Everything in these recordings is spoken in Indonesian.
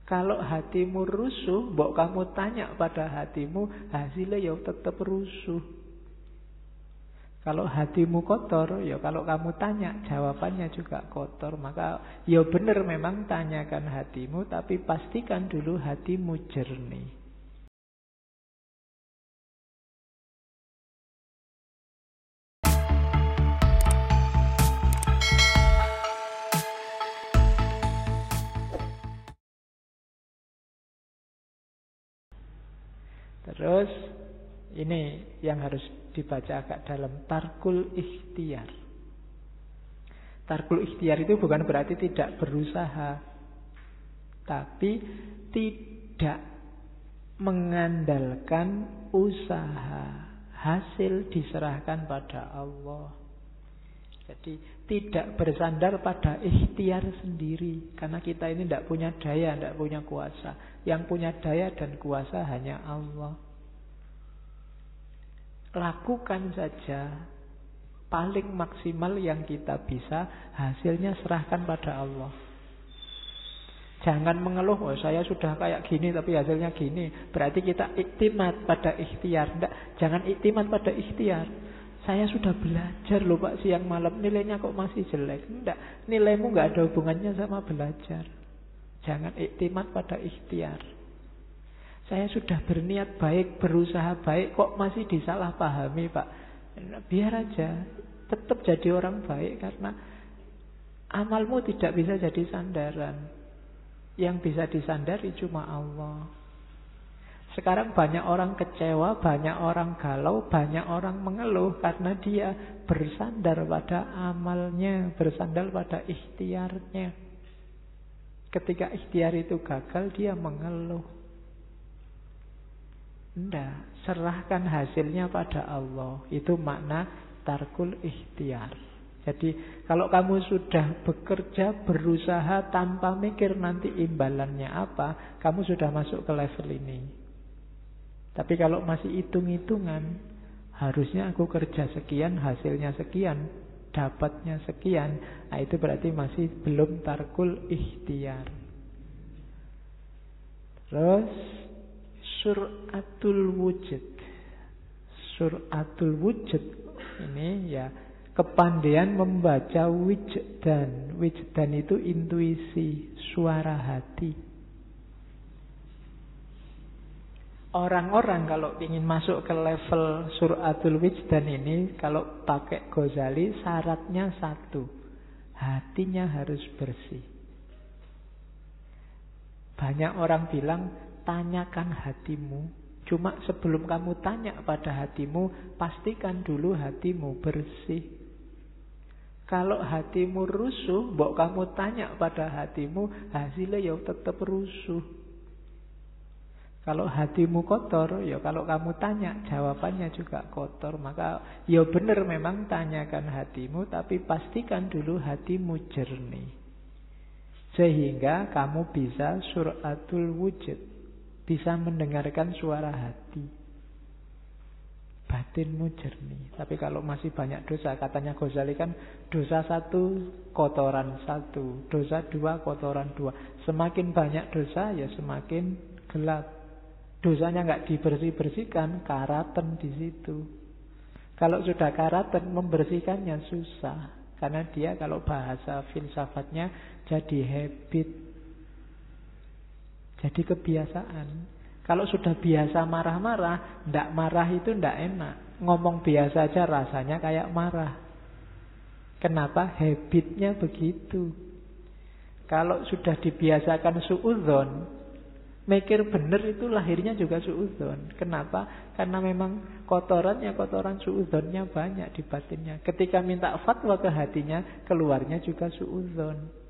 Kalau hatimu rusuh, mbok kamu tanya pada hatimu, hasilnya ya tetap rusuh. Kalau hatimu kotor, ya kalau kamu tanya, jawabannya juga kotor. Maka ya benar memang tanyakan hatimu, tapi pastikan dulu hatimu jernih. Terus ini yang harus dibaca agak dalam, tarkul ikhtiar. Tarkul ikhtiar itu bukan berarti tidak berusaha, tapi tidak mengandalkan usaha. Hasil diserahkan pada Allah. Jadi tidak bersandar pada ikhtiar sendiri. Karena kita ini tidak punya daya, tidak punya kuasa. Yang punya daya dan kuasa hanya Allah. Lakukan saja. Paling maksimal yang kita bisa, hasilnya serahkan pada Allah. Jangan mengeluh, oh saya sudah kayak gini tapi hasilnya gini. Berarti kita iktimat pada ikhtiar. Tidak, jangan iktimat pada ikhtiar. Saya sudah belajar loh Pak siang malam, nilainya kok masih jelek. Tidak, nilaimu nggak ada hubungannya sama belajar. Jangan iktimat pada ikhtiar. Saya sudah berniat baik, berusaha baik, kok masih disalahpahami Pak. Biar aja, tetap jadi orang baik. Karena amalmu tidak bisa jadi sandaran. Yang bisa disandari cuma Allah. Sekarang banyak orang kecewa, banyak orang galau, banyak orang mengeluh karena dia bersandar pada amalnya, bersandar pada ikhtiarnya. Ketika ikhtiar itu gagal, dia mengeluh. Tidak, serahkan hasilnya pada Allah. Itu makna tarkul ikhtiar. Jadi kalau kamu sudah bekerja, berusaha tanpa mikir nanti imbalannya apa, kamu sudah masuk ke level ini. Tapi kalau masih hitung-hitungan, harusnya aku kerja sekian, hasilnya sekian, dapatnya sekian, nah itu berarti masih belum tarkul ikhtiar. Terus suratul wujud. Suratul wujud ini ya kepandaian membaca wijdan. Wijdan itu intuisi, suara hati. Orang-orang kalau ingin masuk ke level suratul wijdan ini, kalau pakai Ghazali syaratnya satu, hatinya harus bersih. Banyak orang bilang, tanyakan hatimu. Cuma sebelum kamu tanya pada hatimu, pastikan dulu hatimu bersih. Kalau hatimu rusuh, mbok kamu tanya pada hatimu, hasilnya ya tetap rusuh. Kalau hatimu kotor, ya kalau kamu tanya, jawabannya juga kotor. Maka ya benar memang tanyakan hatimu, tapi pastikan dulu hatimu jernih. Sehingga kamu bisa suratul wujud, bisa mendengarkan suara hati. Batinmu jernih. Tapi kalau masih banyak dosa, katanya Ghazali kan, dosa satu, kotoran satu, dosa dua, kotoran dua. Semakin banyak dosa, ya semakin gelap. Dosanya nggak dibersih-bersihkan, karatan di situ. Kalau sudah karatan, membersihkannya susah. Karena dia kalau bahasa filsafatnya jadi habit, jadi kebiasaan. Kalau sudah biasa marah-marah, ndak marah itu ndak enak. Ngomong biasa aja rasanya kayak marah. Kenapa? Habitnya begitu. Kalau sudah dibiasakan suudzon, mikir benar itu lahirnya juga suudzon. Kenapa? Karena memang kotorannya, kotoran suudzonnya banyak di batinnya. Ketika minta fatwa ke hatinya, keluarnya juga suudzon.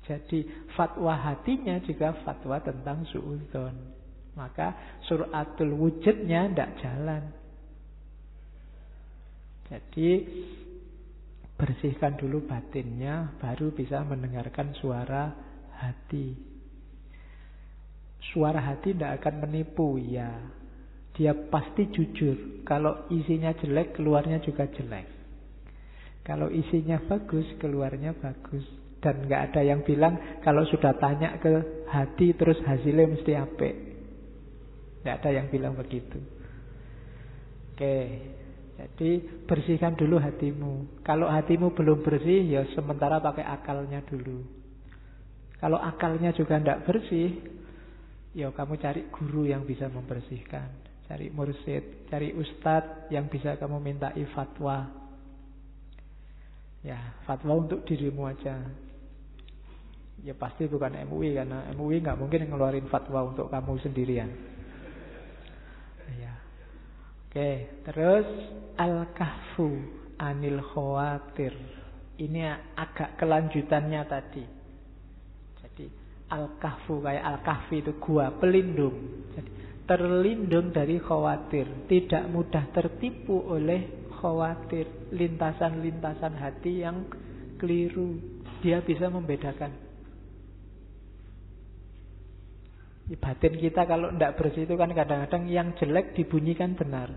Jadi fatwa hatinya juga fatwa tentang suudzon. Maka suratul wujudnya tidak jalan. Jadi bersihkan dulu batinnya, baru bisa mendengarkan suara hati. Suara hati tidak akan menipu, ya. Dia pasti jujur. Kalau isinya jelek, keluarnya juga jelek. Kalau isinya bagus, keluarnya bagus. Dan nggak ada yang bilang kalau sudah tanya ke hati terus hasilnya mesti apik. Nggak ada yang bilang begitu. Oke, jadi bersihkan dulu hatimu. Kalau hatimu belum bersih, ya sementara pakai akalnya dulu. Kalau akalnya juga tidak bersih, ya kamu cari guru yang bisa membersihkan. Cari mursyid, cari ustadz yang bisa kamu mintai fatwa. Ya, fatwa untuk dirimu aja. Ya pasti bukan MUI, karena MUI nggak mungkin ngeluarin fatwa untuk kamu sendirian. Ya. Oke, terus al-kahfu anil khawatir. Ini agak kelanjutannya tadi. Jadi al-kahfu kayak al-kahfi itu gua pelindung. Jadi terlindung dari khawatir, tidak mudah tertipu oleh khawatir, lintasan-lintasan hati yang keliru. Dia bisa membedakan. Batin kita kalau tidak bersih itu kan kadang-kadang yang jelek dibunyikan benar.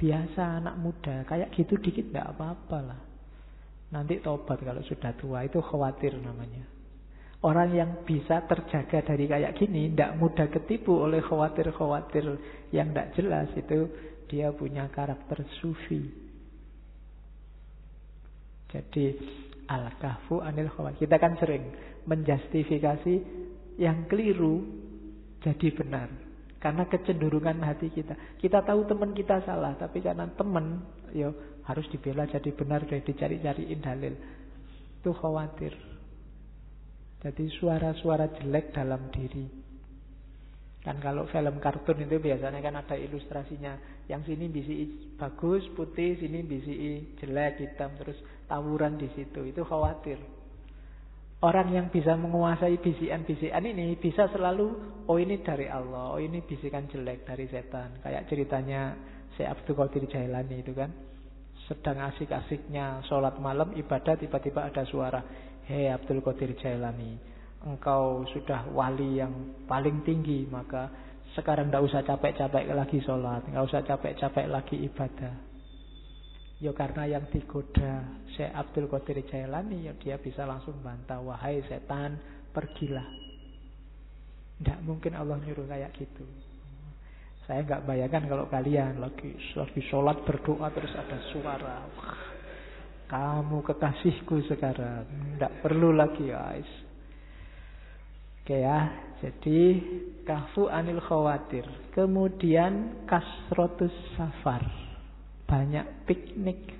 Biasa anak muda, kayak gitu dikit tidak apa-apa lah. Nanti tobat kalau sudah tua, itu khawatir namanya. Orang yang bisa terjaga dari kayak gini, tidak mudah ketipu oleh khawatir-khawatir yang tidak jelas, itu dia punya karakter sufi. Jadi al-kahfu anil khawatir. Kita kan sering menjustifikasi yang keliru jadi benar karena kecenderungan hati kita. Kita tahu teman kita salah, tapi karena teman harus dibela jadi benar, dan dicari-cariin dalil. Itu khawatir. Jadi suara-suara jelek dalam diri. Kan kalau film kartun itu biasanya kan ada ilustrasinya. Yang sini bisi bagus, putih, sini bisi jelek, hitam, terus tawuran di situ. Itu khawatir. Orang yang bisa menguasai bisikan-bisikan ini bisa selalu, oh ini dari Allah, oh ini bisikan jelek dari setan. Kayak ceritanya Syekh Abdul Qadir Jailani itu kan. Sedang asik-asiknya sholat malam, ibadah, tiba-tiba ada suara, hei Abdul Qadir Jailani, engkau sudah wali yang paling tinggi, maka sekarang tidak usah capek-capek lagi sholat, tidak usah capek-capek lagi ibadah. Ya karena yang digoda Syekh Abdul Qadir Jailani, ya dia bisa langsung bantah, wahai setan, pergilah. Tidak mungkin Allah nyuruh kayak gitu. Saya nggak bayangkan kalau kalian lagi sholat berdoa terus ada suara, kamu kekasihku sekarang, tidak perlu lagi guys. Oke ya, jadi kahfu anil khawatir. Kemudian kasrotus safar, banyak piknik.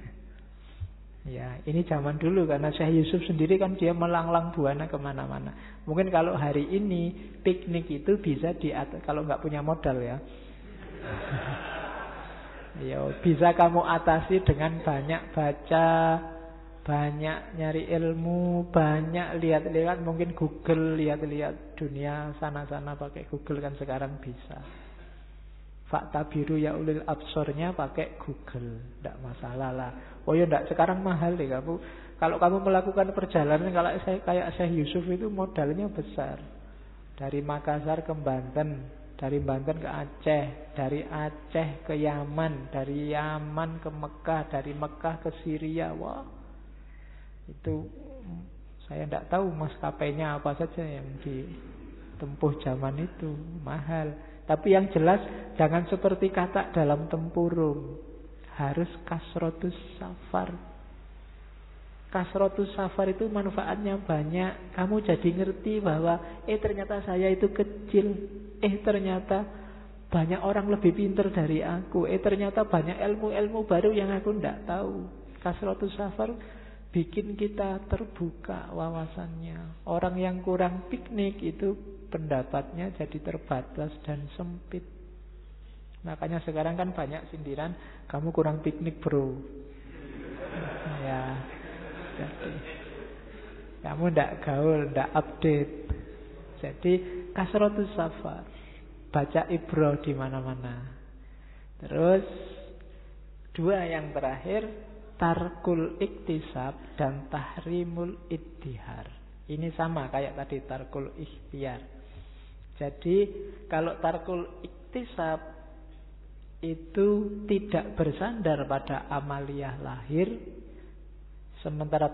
Ya, ini zaman dulu karena Syekh Yusuf sendiri kan dia melanglang buana kemana-mana. Mungkin kalau hari ini piknik itu bisa kalau nggak punya modal ya. Ya, bisa kamu atasi dengan banyak baca, banyak nyari ilmu, banyak lihat-lihat, mungkin Google, lihat-lihat dunia sana-sana pakai Google kan sekarang bisa. Fakta biru ya ulil absornya pakai Google, tidak masalah lah. Oh ya tidak, sekarang mahal deh kamu. Kalau kamu melakukan perjalanan kayak Syekh Yusuf itu modalnya besar. Dari Makassar ke Banten, dari Banten ke Aceh, dari Aceh ke Yaman, dari Yaman ke Mekah, dari Mekah ke Syria. Wah, itu saya tidak tahu maskapainya apa saja yang ditempuh zaman itu, mahal. Tapi yang jelas jangan seperti kata dalam tempurung, harus kasrotus safar. Kasrotus safar itu manfaatnya banyak. Kamu jadi ngerti bahwa ternyata saya itu kecil, ternyata banyak orang lebih pintar dari aku, ternyata banyak ilmu-ilmu baru yang aku tidak tahu. Kasrotus safar bikin kita terbuka wawasannya. Orang yang kurang piknik itu pendapatnya jadi terbatas dan sempit. Makanya sekarang kan banyak sindiran, kamu kurang piknik bro. Ya, jadi kamu tidak gaul, tidak update. Jadi kasrotus safar, baca ibro di mana-mana. Terus dua yang terakhir, tarkul iktisab dan tahrimul iddihar. Ini sama kayak tadi tarkul ikhtiar. Jadi kalau tarkul iktisab itu tidak bersandar pada amaliyah lahir, sementara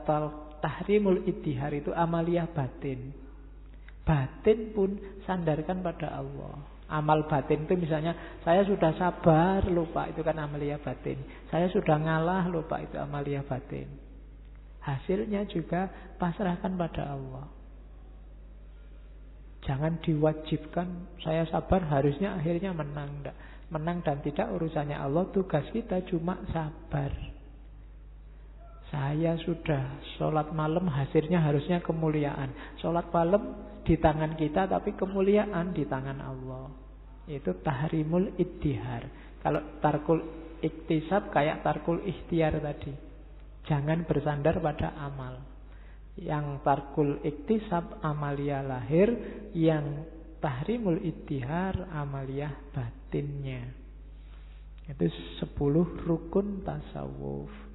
tahrimul iddihar itu amaliyah batin. Batin pun sandarkan pada Allah. Amal batin itu misalnya saya sudah sabar, lupa, itu kan amaliyah batin. Saya sudah ngalah, lupa, itu amaliyah batin. Hasilnya juga pasrahkan pada Allah. Jangan diwajibkan saya sabar harusnya akhirnya menang. Enggak. Menang dan tidak urusannya Allah. Tugas kita cuma sabar. Saya sudah sholat malam hasilnya harusnya kemuliaan. Sholat malam di tangan kita tapi kemuliaan di tangan Allah. Itu tahrimul iddihar. Kalau tarkul iktisab kayak tarkul ikhtiar tadi. Jangan bersandar pada amal. Yang tarkul iktisab amaliyah lahir, yang tahrimul iddihar amaliyah batinnya. Itu 10 rukun tasawuf.